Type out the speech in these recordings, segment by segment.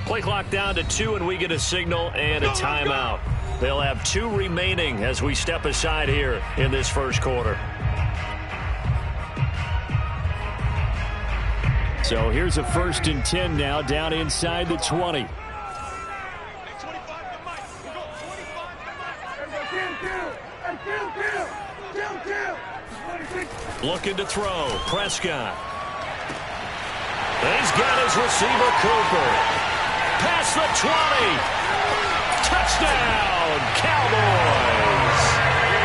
Play clock down to 2, and we get a signal and a timeout. They'll have 2 remaining as we step aside here in this first quarter. So here's a 1st and 10 now down inside the 20. Looking to throw. Prescott. He's got his receiver, Cooper. Past the 20. Touchdown, Cowboys.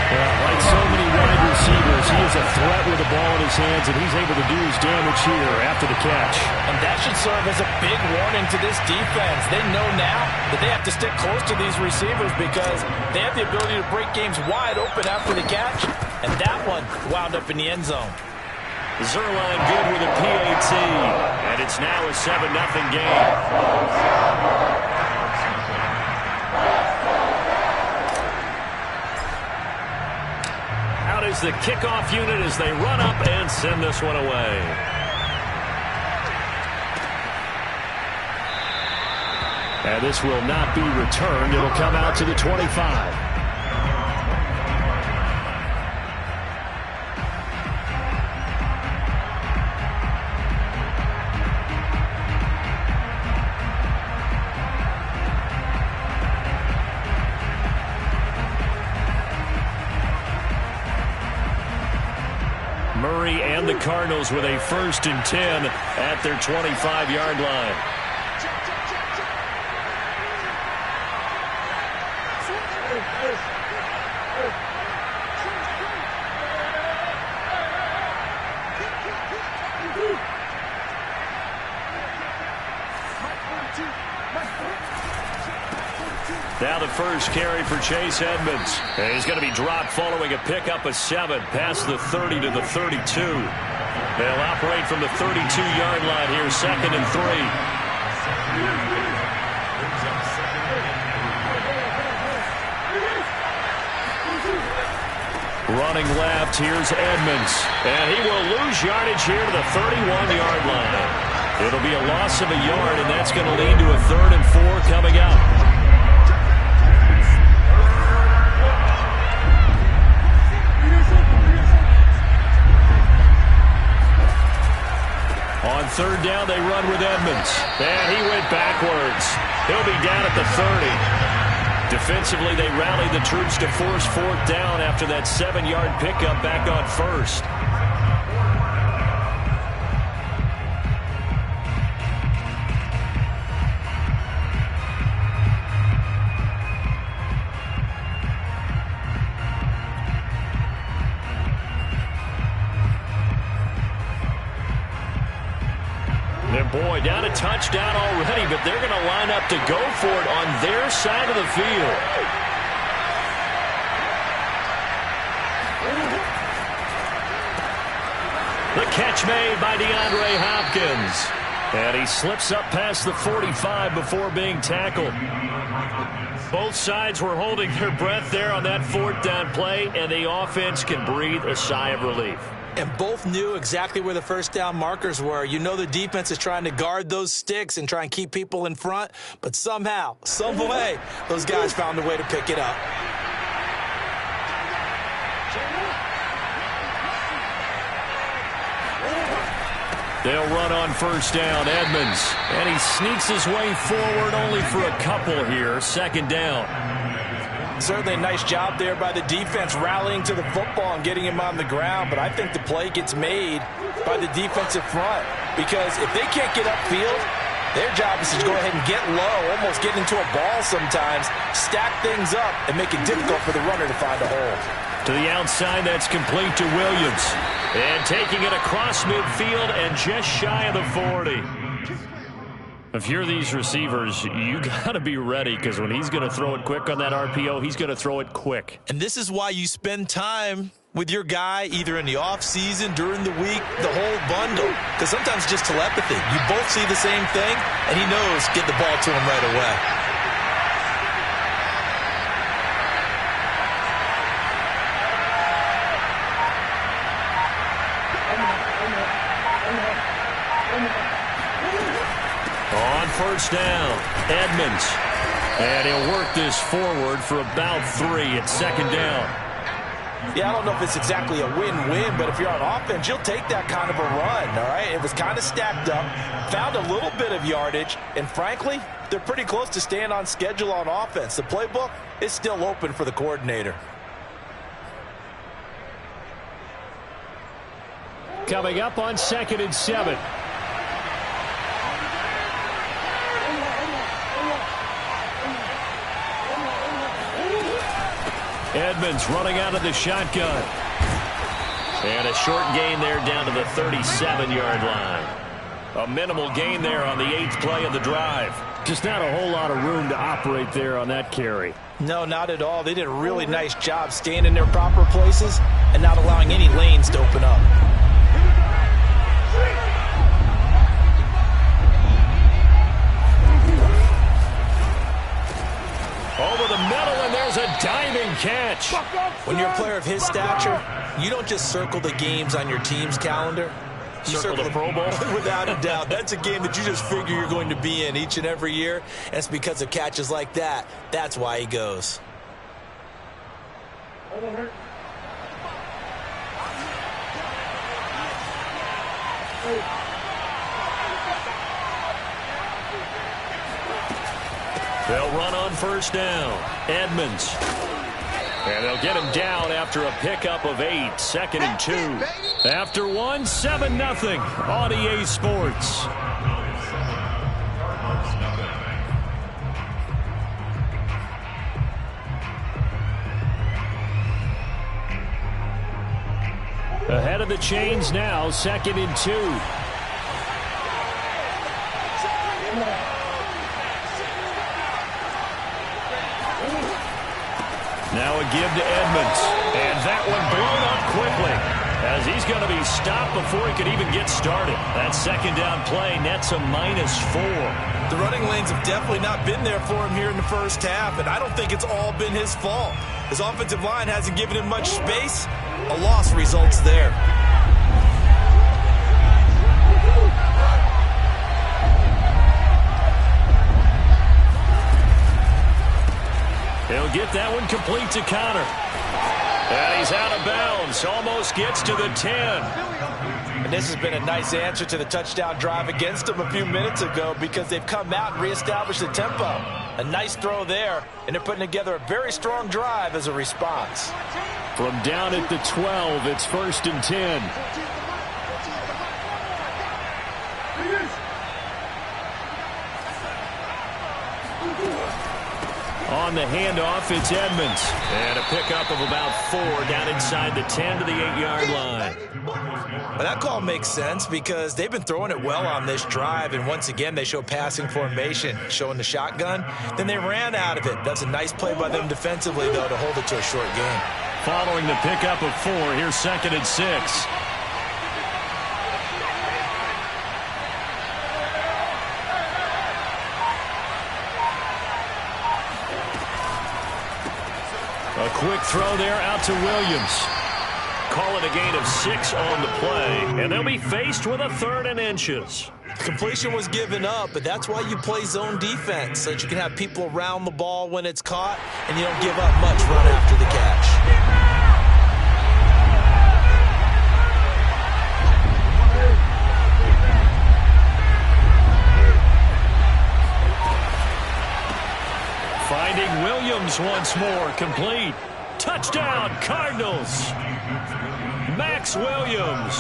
Like so many wide receivers, he is a threat with the ball in his hands, and he's able to do his damage here after the catch. And that should serve as a big warning to this defense. They know now that they have to stick close to these receivers because they have the ability to break games wide open after the catch, and that one wound up in the end zone. Zuerlein good with a PAT, and it's now a 7-0 game. Out is the kickoff unit as they run up and send this one away. And this will not be returned. It'll come out to the 25. Murray and the Cardinals with a 1st and 10 at their 25-yard line. Now the first carry for Chase Edmonds. And he's going to be dropped following a pickup of 7 past the 30 to the 32. They'll operate from the 32-yard line here, 2nd and 3. Running left, here's Edmonds. And he will lose yardage here to the 31-yard line. It'll be a loss of a yard, and that's going to lead to a 3rd and 4 coming up. On 3rd down, they run with Edmonds. And he went backwards. He'll be down at the 30. Defensively, they rallied the troops to force 4th down after that 7-yard pickup back on 1st. Boy, down a touchdown already, but they're going to line up to go for it on their side of the field. The catch made by DeAndre Hopkins. And he slips up past the 45 before being tackled. Both sides were holding their breath there on that 4th down play, and the offense can breathe a sigh of relief. And both knew exactly where the 1st down markers were. You know the defense is trying to guard those sticks and try and keep people in front, but somehow, some way, those guys found a way to pick it up. They'll run on 1st down, Edmonds. And he sneaks his way forward only for a couple here, 2nd down. Certainly a nice job there by the defense rallying to the football and getting him on the ground, but I think the play gets made by the defensive front because if they can't get upfield, their job is to go ahead and get low, almost get into a ball sometimes, stack things up, and make it difficult for the runner to find a hole. To the outside, that's complete to Williams. And taking it across midfield and just shy of the 40. If you're these receivers, you got to be ready because when he's going to throw it quick on that RPO, he's going to throw it quick. And this is why you spend time with your guy either in the offseason, during the week, the whole bundle. Because sometimes it's just telepathy. You both see the same thing, and he knows get the ball to him right away. On first down, Edmonds. And he'll work this forward for about 3 at second down. Yeah, I don't know if it's exactly a win-win, but if you're on offense, you'll take that kind of a run, all right? It was kind of stacked up, found a little bit of yardage, and frankly, they're pretty close to staying on schedule on offense. The playbook is still open for the coordinator. Coming up on 2nd and 7. Edmonds running out of the shotgun. And a short gain there down to the 37-yard line. A minimal gain there on the 8th play of the drive. Just not a whole lot of room to operate there on that carry. No, not at all. They did a really nice job staying in their proper places and not allowing any lanes to open up. Over the middle, and there's a diving catch. When you're a player of his stature, you don't just circle the games on your team's calendar. You circle the Pro Bowl? Without a doubt. That's a game that you just figure you're going to be in each and every year. And it's because of catches like that. That's why he goes. They'll run on first down. Edmonds. And they'll get him down after a pickup of 8. 2nd and 2. After 1, 7-0 on EA Sports. Ahead of the chains now, 2nd and 2. Now a give to Edmonds. And that one blown up quickly as he's going to be stopped before he could even get started. That second down play nets a -4. The running lanes have definitely not been there for him here in the first half, and I don't think it's all been his fault. His offensive line hasn't given him much space. A loss results there. He'll get that one complete to Connor. And he's out of bounds. Almost gets to the 10. And this has been a nice answer to the touchdown drive against them a few minutes ago because they've come out and reestablished the tempo. A nice throw there, and they're putting together a very strong drive as a response. From down at the 12, it's 1st and 10. On the handoff, it's Edmonds. And a pickup of about 4 down inside the 10 to the 8-yard line. Well, that call makes sense because they've been throwing it well on this drive, and once again they show passing formation, showing the shotgun. Then they ran out of it. That's a nice play by them defensively, though, to hold it to a short gain. Following the pickup of 4, here's 2nd and 6. A quick throw there out to Williams. Call it a gain of 6 on the play, and they'll be faced with a 3rd and inches. Completion was given up, but that's why you play zone defense, so that you can have people around the ball when it's caught, and you don't give up much run after the catch. Finding Williams once more, complete. Touchdown, Cardinals. Max Williams,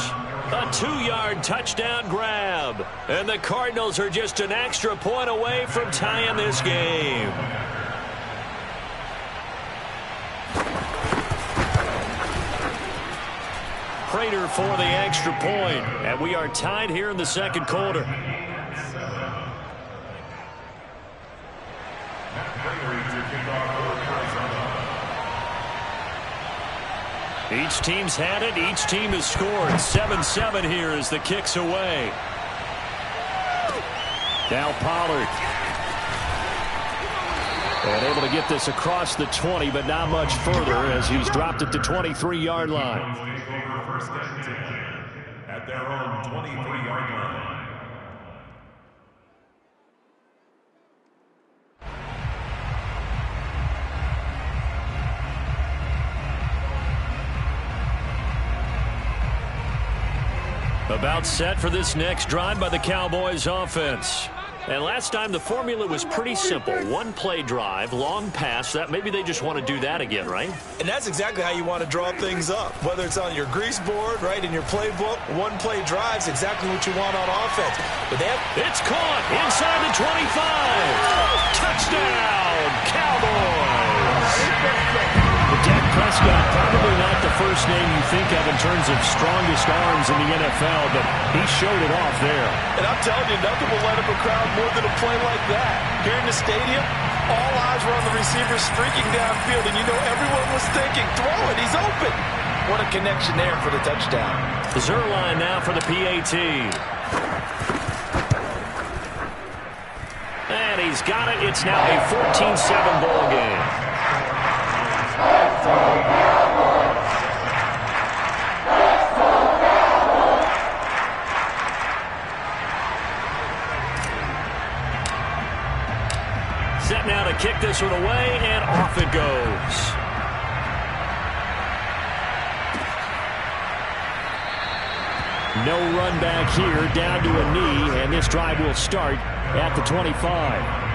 a 2-yard touchdown grab. And the Cardinals are just an extra point away from tying this game. Prater for the extra point, and we are tied here in the second quarter. Each team's had it. Each team has scored. 7-7 here as the kick's away. Now Pollard. And able to get this across the 20, but not much further as he's dropped it to 23-yard line. At their own 23-yard line. About set for this next drive by the Cowboys offense. And last time the formula was pretty simple. One play drive, long pass. That maybe they just want to do that again, right? And that's exactly how you want to draw things up. Whether it's on your grease board, right, in your playbook, one play drive's exactly what you want on offense. But it's caught inside the 25. Touchdown, Cowboys. Dak Prescott, probably not the first name you think of in terms of strongest arms in the NFL, but he showed it off there. And I'm telling you, nothing will light up a crowd more than a play like that. Here in the stadium, all eyes were on the receiver streaking downfield, and you know everyone was thinking, throw it, he's open. What a connection there for the touchdown. Zuerlein now for the PAT. And he's got it. It's now a 14-7 ball game. Set now to kick this one away, and off it goes. No run back here, down to a knee, and this drive will start at the 25.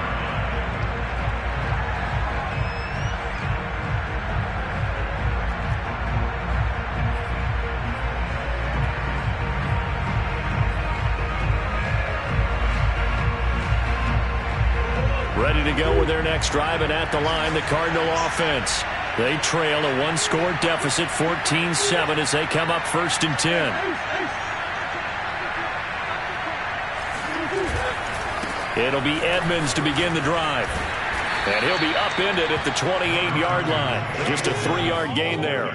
Ready to go with their next drive, and at the line, the Cardinal offense. They trail a one-score deficit, 14-7, as they come up 1st and 10. It'll be Edmonds to begin the drive. And he'll be upended at the 28-yard line. Just a 3-yard gain there.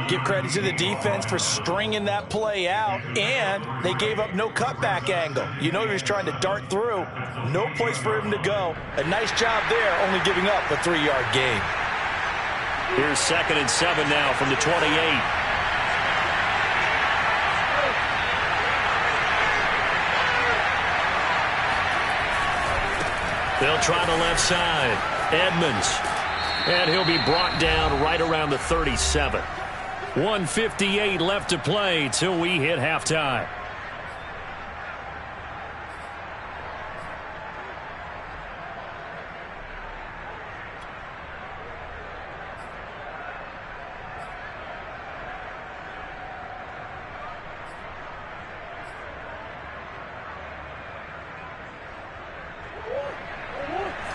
Give credit to the defense for stringing that play out, and they gave up no cutback angle. You know he was trying to dart through. No place for him to go. A nice job there, only giving up a 3-yard gain. Here's 2nd and 7 now from the 28. They'll try the left side. Edmonds. And he'll be brought down right around the 37. 1:58 left to play till we hit halftime.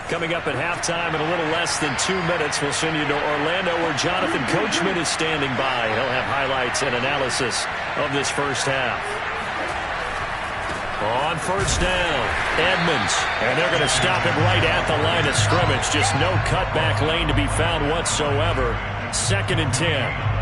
Coming up at halftime in a little less than 2 minutes, we'll send you to Orlando where Jonathan Coachman is standing by. He'll have highlights and analysis of this first half. On first down, Edmonds. And they're going to stop him right at the line of scrimmage. Just no cutback lane to be found whatsoever. 2nd and 10.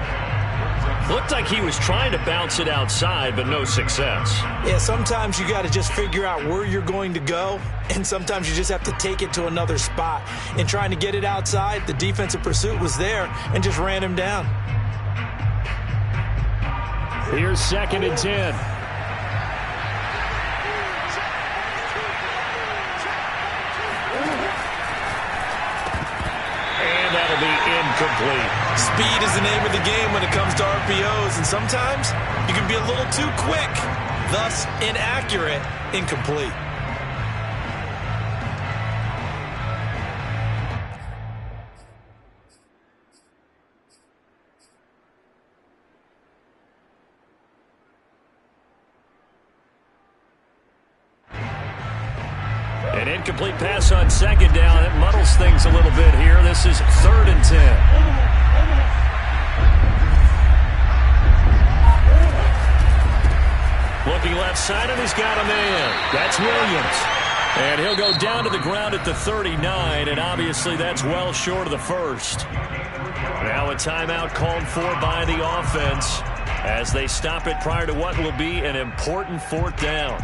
Looked like he was trying to bounce it outside, but no success. Yeah, sometimes you got to just figure out where you're going to go, and sometimes you just have to take it to another spot. In trying to get it outside, the defensive pursuit was there and just ran him down. Here's 2nd and 10. That'll be incomplete. Speed is the name of the game when it comes to RPOs, and sometimes you can be a little too quick, thus inaccurate, incomplete. An incomplete pass on 2nd down. It muddles things a little bit here. This is 3rd and 10. Looking left side, and he's got a man. That's Williams. And he'll go down to the ground at the 39, and obviously that's well short of the first. Now a timeout called for by the offense as they stop it prior to what will be an important 4th down.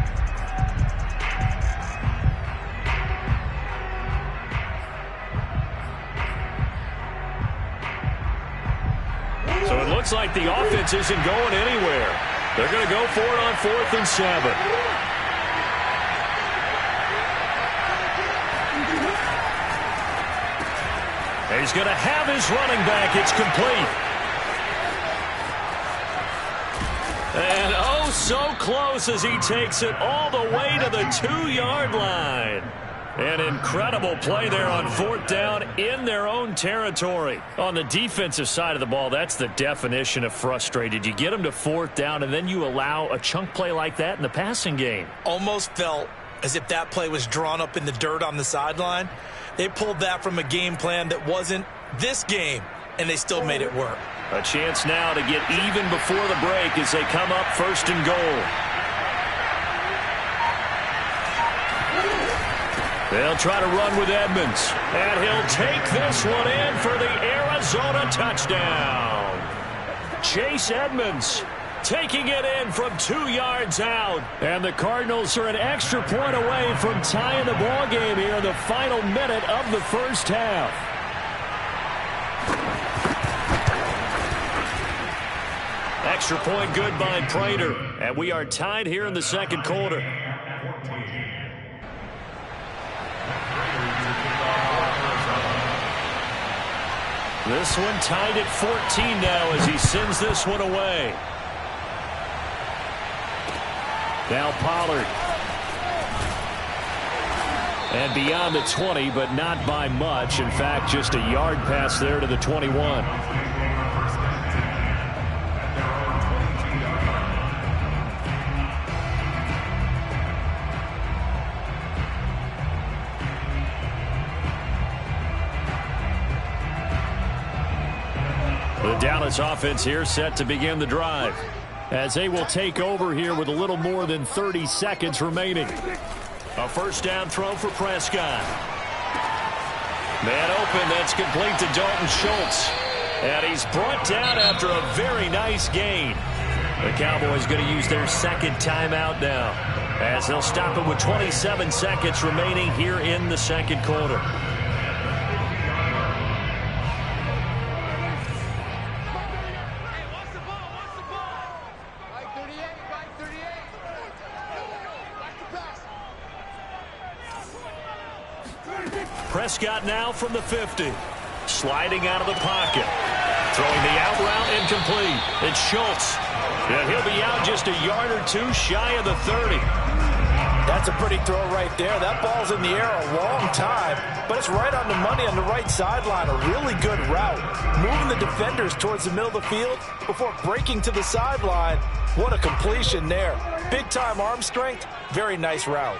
So it looks like the offense isn't going anywhere. They're going to go for it on 4th and 7. He's going to have his running back. It's complete. And oh, so close as he takes it all the way to the 2-yard line. An incredible play there on 4th down in their own territory. On the defensive side of the ball, that's the definition of frustrated. You get them to 4th down, and then you allow a chunk play like that in the passing game. Almost felt as if that play was drawn up in the dirt on the sideline. They pulled that from a game plan that wasn't this game, and they still made it work. A chance now to get even before the break as they come up 1st and goal. They'll try to run with Edmonds. And he'll take this one in for the Arizona touchdown. Chase Edmonds taking it in from 2 yards out. And the Cardinals are an extra point away from tying the ball game here in the final minute of the first half. Extra point good by Prater. And we are tied here in the second quarter. This one tied at 14 now as he sends this one away. Now Pollard. And beyond the 20, but not by much. In fact, just a yard pass there to the 21. The Dallas offense here set to begin the drive as they will take over here with a little more than 30 seconds remaining. A first down throw for Prescott. Man open, that's complete to Dalton Schultz. And he's brought down after a very nice gain. The Cowboys going to use their second timeout now as they'll stop it with 27 seconds remaining here in the second quarter. Prescott now from the 50. Sliding out of the pocket. Throwing the out route incomplete. It's Schultz. And he'll be out just a yard or two shy of the 30. That's a pretty throw right there. That ball's in the air a long time, but it's right on the money on the right sideline. A really good route. Moving the defenders towards the middle of the field before breaking to the sideline. What a completion there. Big-time arm strength. Very nice route.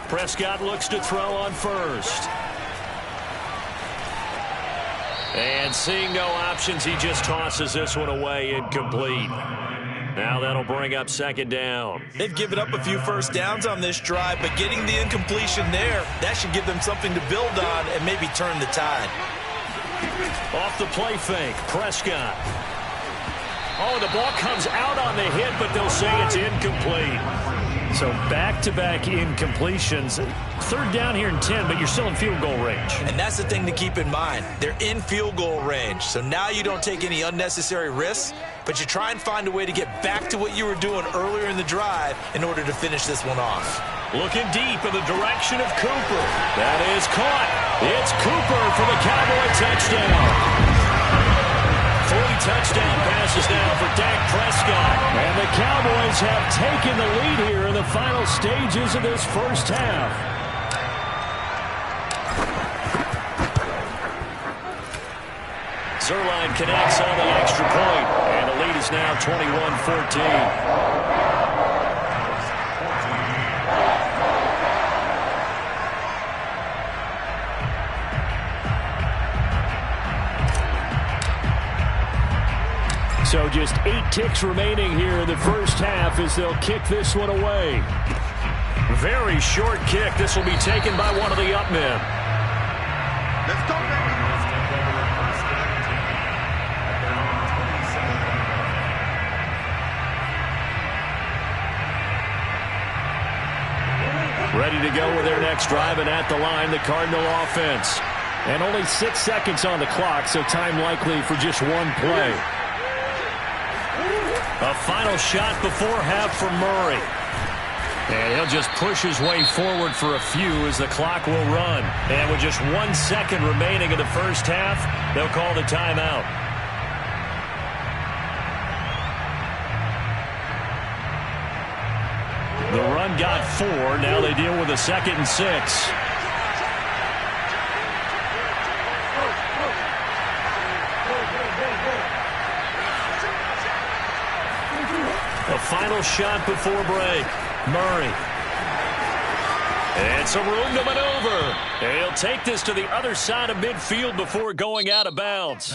Prescott looks to throw on first. And seeing no options, he just tosses this one away, incomplete. Now that'll bring up second down. They've given up a few first downs on this drive, but getting the incompletion there, that should give them something to build on and maybe turn the tide. Off the play fake, Prescott. Oh, the ball comes out on the hit, but they'll say it's incomplete. So back-to-back incompletions. Third down here in 10, but you're still in field goal range. And that's the thing to keep in mind. They're in field goal range. So now you don't take any unnecessary risks, but you try and find a way to get back to what you were doing earlier in the drive in order to finish this one off. Looking deep in the direction of Cooper. That is caught. It's Cooper for the Cowboy touchdown. 3 touchdown passes now for Dak Prescott. And the Cowboys have taken the lead here in the final stages of this first half. Zuerlein connects on the extra point, and the lead is now 21-14. So just 8 ticks remaining here in the first half as they'll kick this one away. Very short kick. This will be taken by one of the up men. Let's go, baby. Ready to go with their next drive, and at the line, the Cardinal offense. And only 6 seconds on the clock, so time likely for just one play. A final shot before half from Murray. And he'll just push his way forward for a few as the clock will run. And with just 1 second remaining in the first half, They'll call the timeout. The run got 4. Now they deal with a 2nd and 6. A final shot before break. Murray. And some room to maneuver. And he'll take this to the other side of midfield before going out of bounds.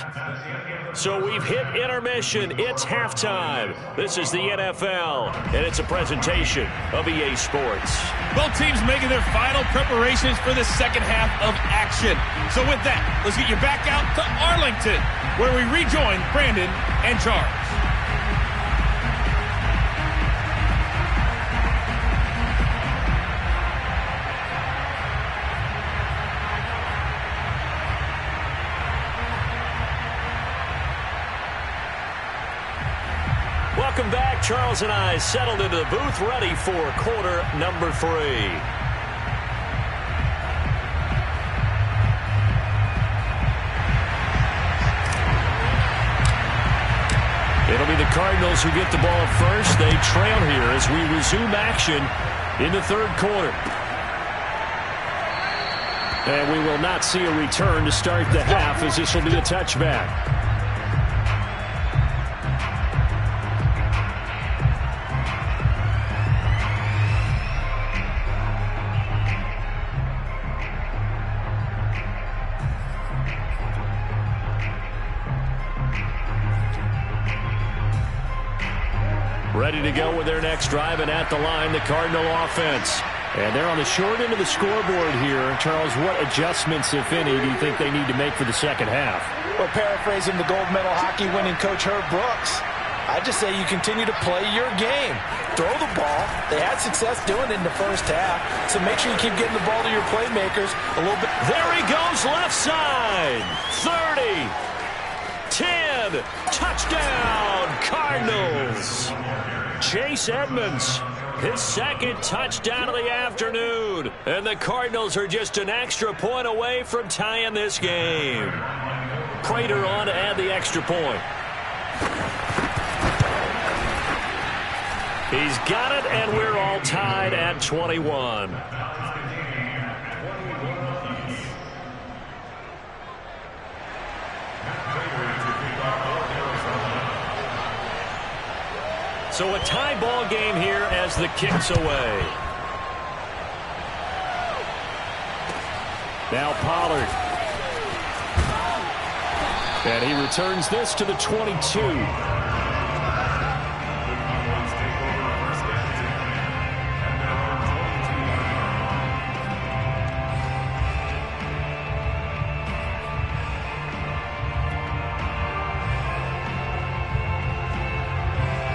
So we've hit intermission. It's halftime. This is the NFL, and it's a presentation of EA Sports. Both teams making their final preparations for the second half of action. So with that, let's get you back out to Arlington, where we rejoin Brandon and Charles. Welcome back. Charles and I settled into the booth, ready for quarter number 3. It'll be the Cardinals who get the ball first. They trail here as we resume action in the third quarter. And we will not see a return to start the half, as this will be a touchback. Ready to go with their next drive, and at the line, the Cardinal offense. And they're on the short end of the scoreboard here. Charles, what adjustments, if any, do you think they need to make for the second half? Well, paraphrasing the gold medal hockey winning coach Herb Brooks, I just say you continue to play your game. Throw the ball. They had success doing it in the first half, so make sure you keep getting the ball to your playmakers a little bit. There he goes, left side. 30. 10. Touchdown, Cardinals. Chase Edmonds, his second touchdown of the afternoon. And the Cardinals are just an extra point away from tying this game. Prater on to add the extra point. He's got it, and we're all tied at 21. So a tie ball game here as the kick's away. Now Pollard. And he returns this to the 22.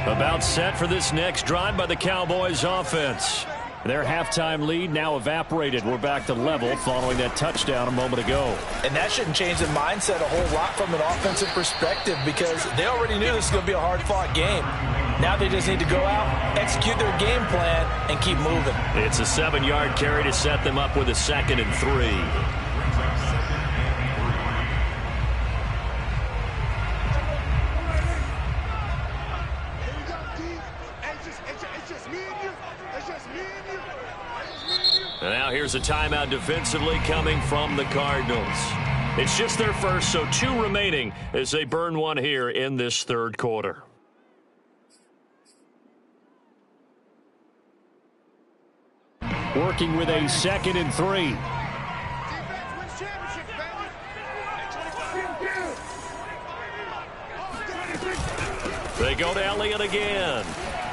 About set for this next drive by the Cowboys offense. Their halftime lead now evaporated. We're back to level following that touchdown a moment ago. And that shouldn't change the mindset a whole lot from an offensive perspective, because they already knew this was going to be a hard-fought game. Now they just need to go out, execute their game plan, and keep moving. It's a 7-yard carry to set them up with a 2nd and 3. And now here's a timeout defensively coming from the Cardinals. It's just their first, so 2 remaining as they burn one here in this third quarter. Working with a 2nd and 3. They go to Elliott again.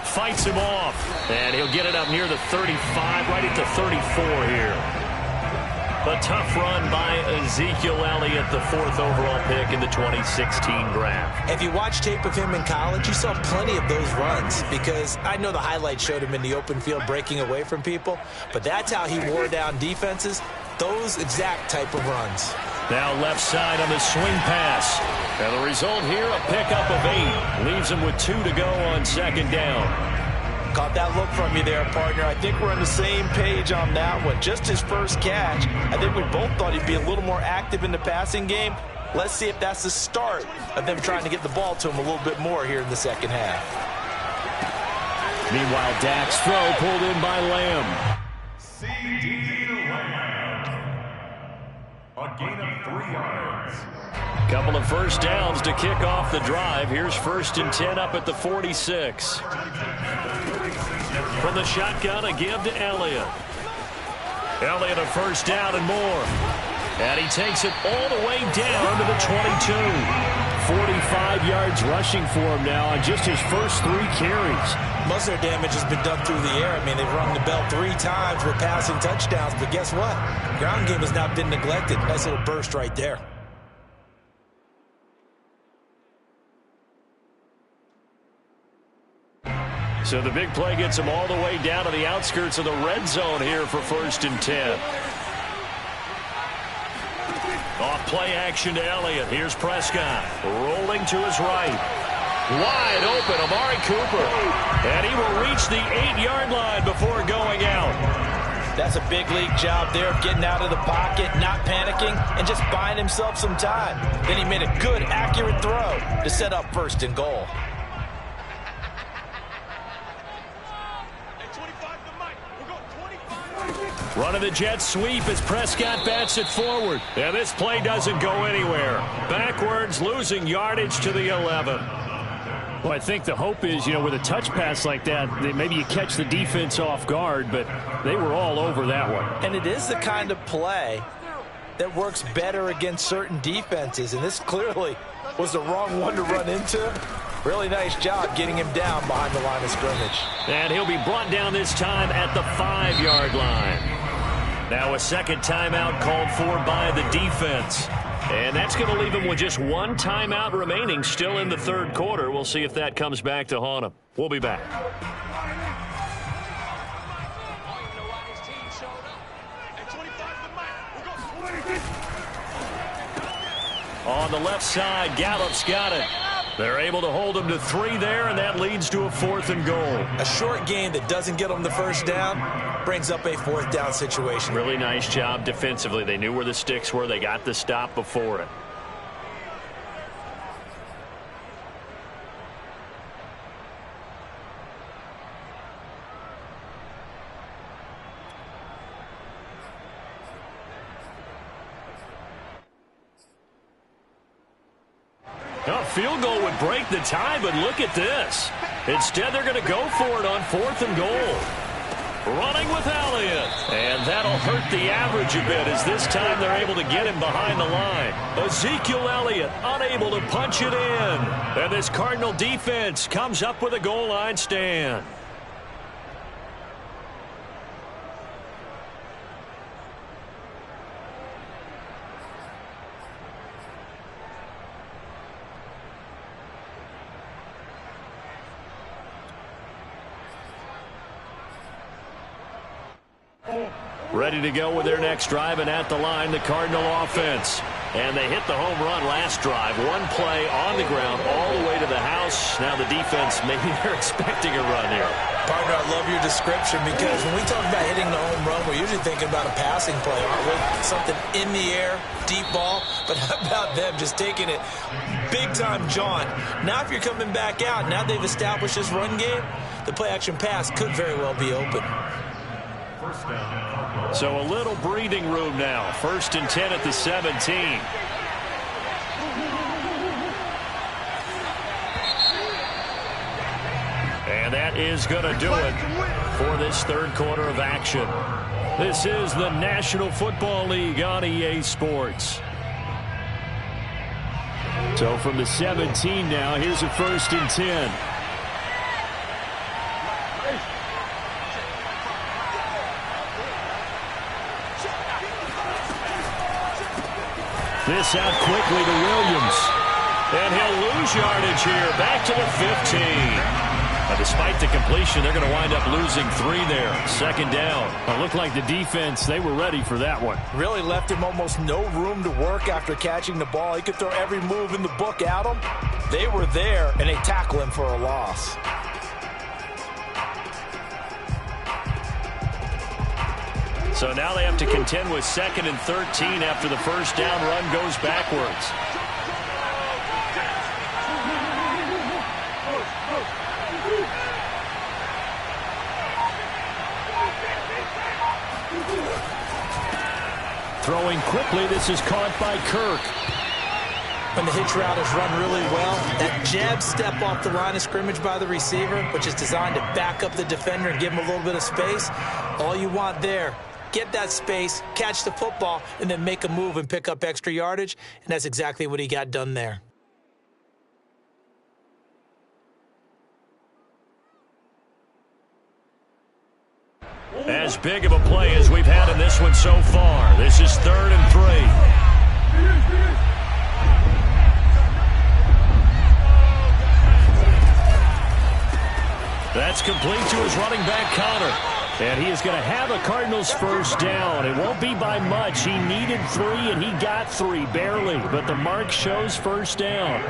Fights him off, and he'll get it up near the 35, right at the 34 here. A tough run by Ezekiel Elliott, the 4th overall pick in the 2016 draft. If you watch tape of him in college, you saw plenty of those runs, because I know the highlights showed him in the open field breaking away from people, but that's how he wore down defenses, those exact type of runs. Now left side on the swing pass. And the result here, a pickup of 8. Leaves him with 2 to go on 2nd down. Caught that look from you there, partner. I think we're on the same page on that one. Just his first catch. I think we both thought he'd be a little more active in the passing game. Let's see if that's the start of them trying to get the ball to him a little bit more here in the second half. Meanwhile, Dak's throw pulled in by Lamb. A gain of 3 yards. Couple of first downs to kick off the drive. Here's 1st and 10 up at the 46. From the shotgun, a give to Elliott. Elliott a first down and more. And he takes it all the way down to the 22. 45 yards rushing for him now on just his first 3 carries. Most of their damage has been done through the air. I mean, they've rung the bell 3 times with passing touchdowns. But guess what? Ground game has not been neglected. Nice little burst right there. So the big play gets him all the way down to the outskirts of the red zone here for 1st and 10. Off play action to Elliott. Here's Prescott rolling to his right. Wide open, Amari Cooper. And he will reach the 8-yard line before going out. That's a big league job there of getting out of the pocket, not panicking, and just buying himself some time. Then he made a good, accurate throw to set up 1st and goal. Running the jet sweep as Prescott bats it forward. And this play doesn't go anywhere. Backwards, losing yardage to the 11. Well, I think the hope is, with a touch pass like that, maybe you catch the defense off guard, but they were all over that one. And it is the kind of play that works better against certain defenses, and this clearly was the wrong one to run into. Really nice job getting him down behind the line of scrimmage. And he'll be brought down this time at the 5-yard line. Now a second timeout called for by the defense. And that's going to leave him with just 1 timeout remaining still in the 3rd quarter. We'll see if that comes back to haunt him. We'll be back. On the left side, Gallup's got it. They're able to hold him to 3 there, and that leads to a 4th and goal. A short gain that doesn't get them the first down brings up a 4th down situation. Really nice job defensively. They knew where the sticks were. They got the stop before it. A field goal would break the tie, but look at this. Instead, they're going to go for it on 4th and goal. Running with Elliott. And that'll hurt the average a bit as this time they're able to get him behind the line. Ezekiel Elliott unable to punch it in. And this Cardinal defense comes up with a goal line stand. Ready to go with their next drive, and at the line, the Cardinal offense. And they hit the home run last drive. 1 play on the ground all the way to the house. Now the defense, maybe they're expecting a run here. Partner, I love your description because when we talk about hitting the home run, we're usually thinking about a passing play, aren't we? Something in the air, deep ball. But how about them just taking it big-time jaunt? Now if you're coming back out, now they've established this run game, the play-action pass could very well be open. So a little breathing room now. 1st and 10 at the 17. And that is going to do it for this 3rd quarter of action. This is the National Football League on EA Sports. So from the 17 now, here's a 1st and 10. This out quickly to Williams. And he'll lose yardage here. Back to the 15. Now, despite the completion, they're going to wind up losing 3 there. 2nd down. It looked like the defense, they were ready for that one. Really left him almost no room to work after catching the ball. He could throw every move in the book at him. They were there, and they tackle him for a loss. So now they have to contend with 2nd and 13 after the first down run goes backwards. Throwing quickly, this is caught by Kirk. When the hitch route is run really well, that jab step off the line of scrimmage by the receiver, which is designed to back up the defender and give him a little bit of space, all you want there, get that space, catch the football, and then make a move and pick up extra yardage, and that's exactly what he got done there. As big of a play as we've had in this one so far. This is 3rd and 3. That's complete to his running back, Connor. And he is going to have a Cardinals first down. It won't be by much. He needed 3, and he got 3, barely. But the mark shows first down.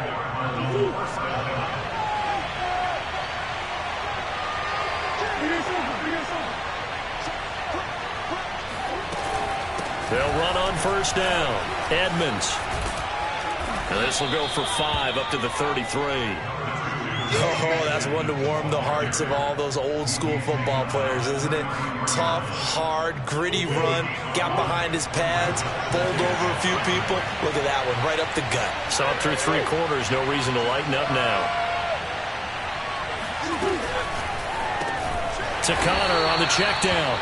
They'll run on first down. Edmonds. And this will go for 5 up to the 33. Oh, that's one to warm the hearts of all those old-school football players, isn't it? Tough, hard, gritty run, got behind his pads, bowled over a few people. Look at that one, right up the gut. Saw it through 3 quarters, no reason to lighten up now. To Connor on the check down.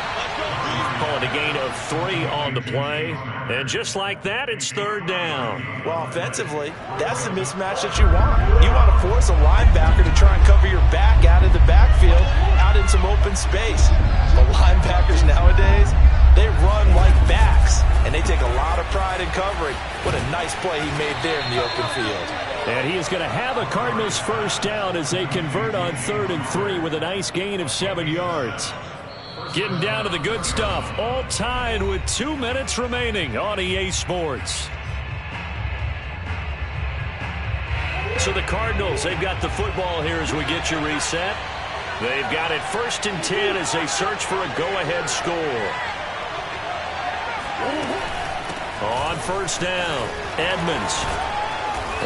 Calling a gain of 3 on the play. And just like that, it's 3rd down. Well, offensively, that's the mismatch that you want. You want to force a linebacker to try and cover your back out of the backfield, out in some open space. But linebackers nowadays, they run like backs, and they take a lot of pride in covering. What a nice play he made there in the open field. And he is going to have a Cardinals first down as they convert on 3rd and 3 with a nice gain of 7 yards. Getting down to the good stuff, all tied with 2 minutes remaining on EA Sports. So the Cardinals, they've got the football here as we get you reset. They've got it 1st and 10 as they search for a go-ahead score. On first down, Edmonds.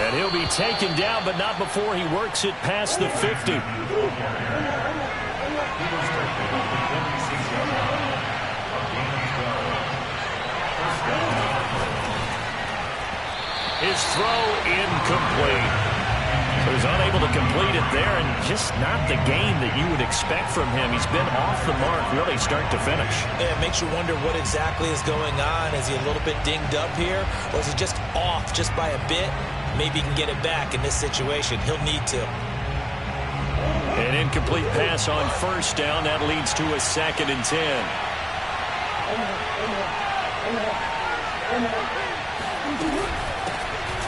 And he'll be taken down, but not before he works it past the 50. His throw incomplete. He was unable to complete it there, and just not the game that you would expect from him. He's been off the mark really start to finish. Yeah, it makes you wonder what exactly is going on. Is he a little bit dinged up here, or is he just off just by a bit? Maybe he can get it back in this situation. He'll need to. An incomplete pass on first down. That leads to a 2nd and 10.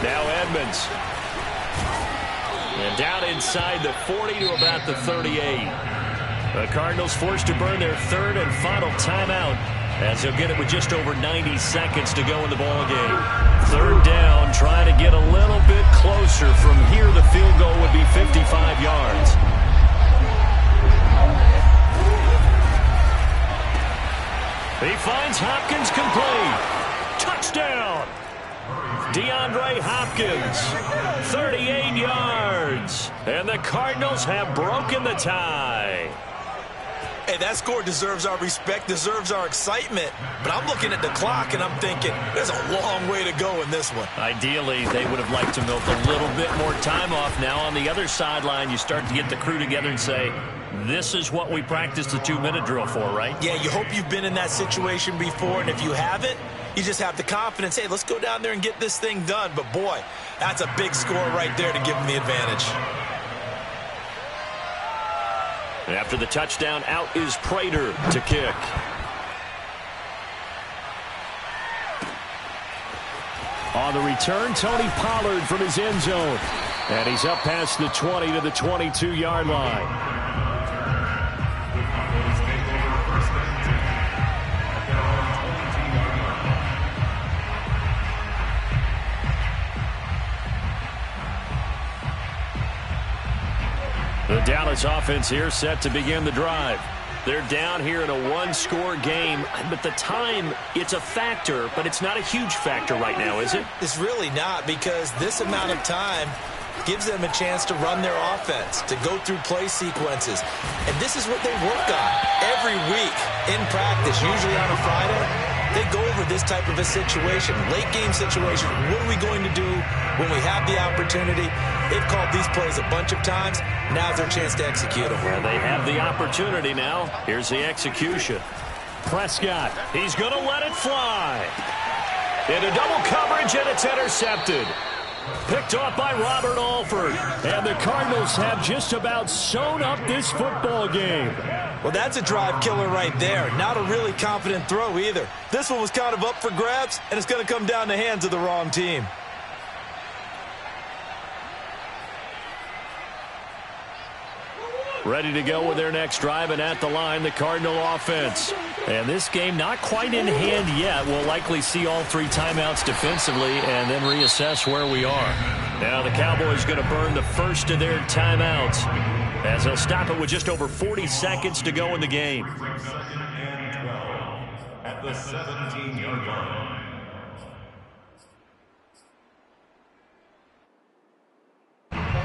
Now Edmonds. And down inside the 40 to about the 38. The Cardinals forced to burn their 3rd and final timeout as they'll get it with just over 90 seconds to go in the ballgame. 3rd down, trying to get a little bit closer. From here, the field goal would be 55 yards. He finds Hopkins complete. Touchdown! DeAndre Hopkins, 38 yards. And the Cardinals have broken the tie. Hey, that score deserves our respect, deserves our excitement. But I'm looking at the clock, and I'm thinking, there's a long way to go in this one. Ideally, they would have liked to milk a little bit more time off. Now on the other sideline, you start to get the crew together and say, this is what we practiced the 2-minute drill for, right? Yeah, you hope you've been in that situation before, and if you haven't, you just have the confidence, hey, let's go down there and get this thing done. But, boy, that's a big score right there to give them the advantage. After the touchdown, out is Prater to kick. On the return, Tony Pollard from his end zone. And he's up past the 20 to the 22-yard line. The Dallas offense here set to begin the drive. They're down here in a 1-score game, but the time, it's a factor, but it's not a huge factor right now, is it? It's really not, because this amount of time gives them a chance to run their offense, to go through play sequences. And this is what they work on every week in practice, usually on a Friday. they go over this type of a situation, late game situation. What are we going to do when we have the opportunity? They've called these plays a bunch of times. Now's their chance to execute them. Well, they have the opportunity now. Here's the execution. Prescott, he's going to let it fly. Into double coverage, and it's intercepted. Picked off by Robert Alford. And the Cardinals have just about sewn up this football game. Well, that's a drive killer right there. Not a really confident throw either. This one was kind of up for grabs, and it's going to come down the hands of the wrong team. Ready to go with their next drive, and at the line, the Cardinal offense. And this game not quite in hand yet. We'll likely see all 3 timeouts defensively and then reassess where we are. Now the Cowboys going to burn the first of their timeouts as they'll stop it with just over 40 seconds to go in the game. At the 17-yard line.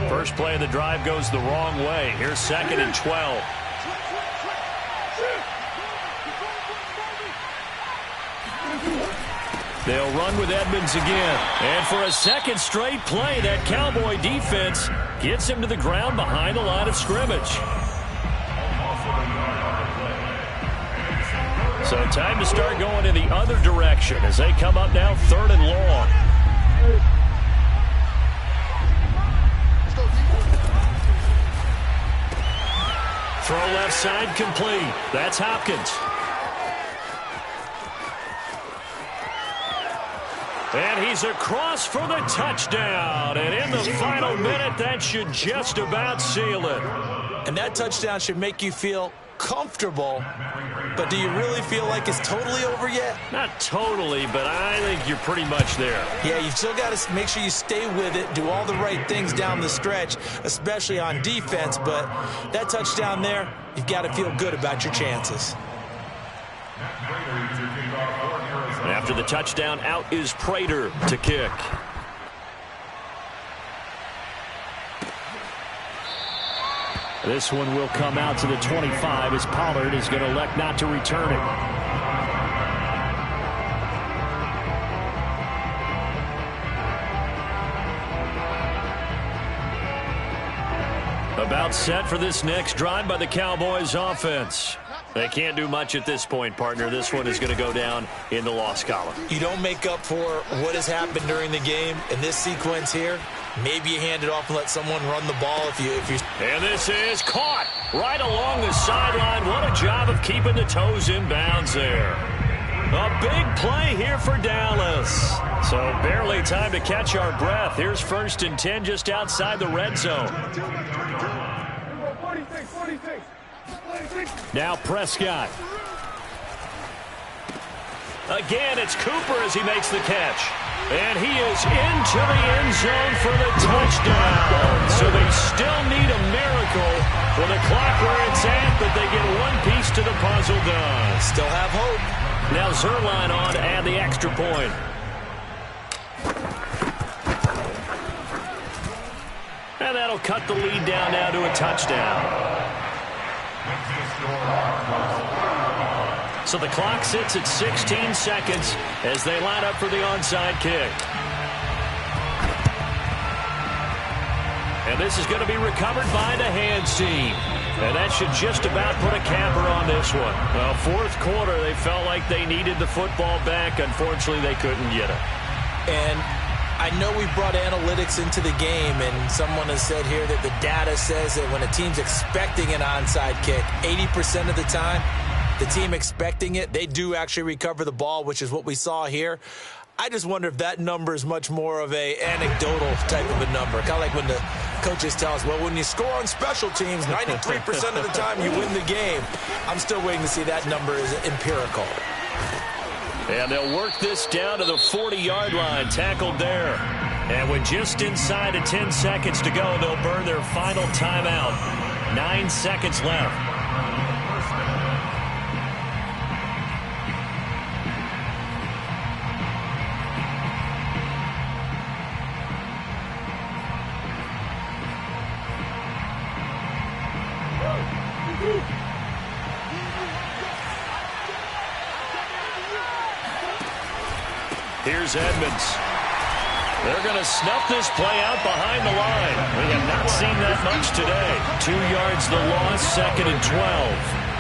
First play of the drive goes the wrong way. Here's 2nd and 12. They'll run with Edmonds again. And for a second straight play, that Cowboy defense gets him to the ground behind the line of scrimmage. So time to start going in the other direction as they come up now 3rd and long. Throw left side complete. That's Hopkins. And he's across for the touchdown. And in the final minute, that should just about seal it. And that touchdown should make you feel comfortable. But do you really feel like it's totally over yet? Not totally, but I think you're pretty much there. Yeah, you've still got to make sure you stay with it, do all the right things down the stretch, especially on defense. But that touchdown there, you've got to feel good about your chances. After the touchdown, out is Prater to kick. This one will come out to the 25 as Pollard is going to elect not to return it. About set for this next drive by the Cowboys offense. They can't do much at this point, partner. This one is going to go down in the loss column. You don't make up for what has happened during the game in this sequence here. Maybe you hand it off and let someone run the ball if you. And this is caught right along the sideline. What a job of keeping the toes in bounds there. A big play here for Dallas. So barely time to catch our breath. Here's 1st and 10 just outside the red zone. Now Prescott. Again, it's Cooper as he makes the catch. And he is into the end zone for the touchdown. So they still need a miracle for the clock where it's at, but they get one piece to the puzzle done. Still have hope. Now Zuerlein on to add the extra point. And that'll cut the lead down now to a touchdown. So the clock sits at 16 seconds as they line up for the onside kick. And this is going to be recovered by the hands team. And that should just about put a capper on this one. Well, 4th quarter, they felt like they needed the football back. Unfortunately, they couldn't get it. And I know we brought analytics into the game, and someone has said here that the data says that when a team's expecting an onside kick, 80% of the time, the team expecting it, they do actually recover the ball, which is what we saw here. I just wonder if that number is much more of a anecdotal type of a number. Kind of like when the coaches tell us, well, when you score on special teams, 93% of the time you win the game. I'm still waiting to see that number is empirical. And they'll work this down to the 40-yard line, tackled there. And with just inside of 10 seconds to go, they'll burn their final timeout. 9 seconds left. Here's Edmonds. They're going to snuff this play out behind the line. We have not seen that much today. 2 yards the loss, 2nd and 12.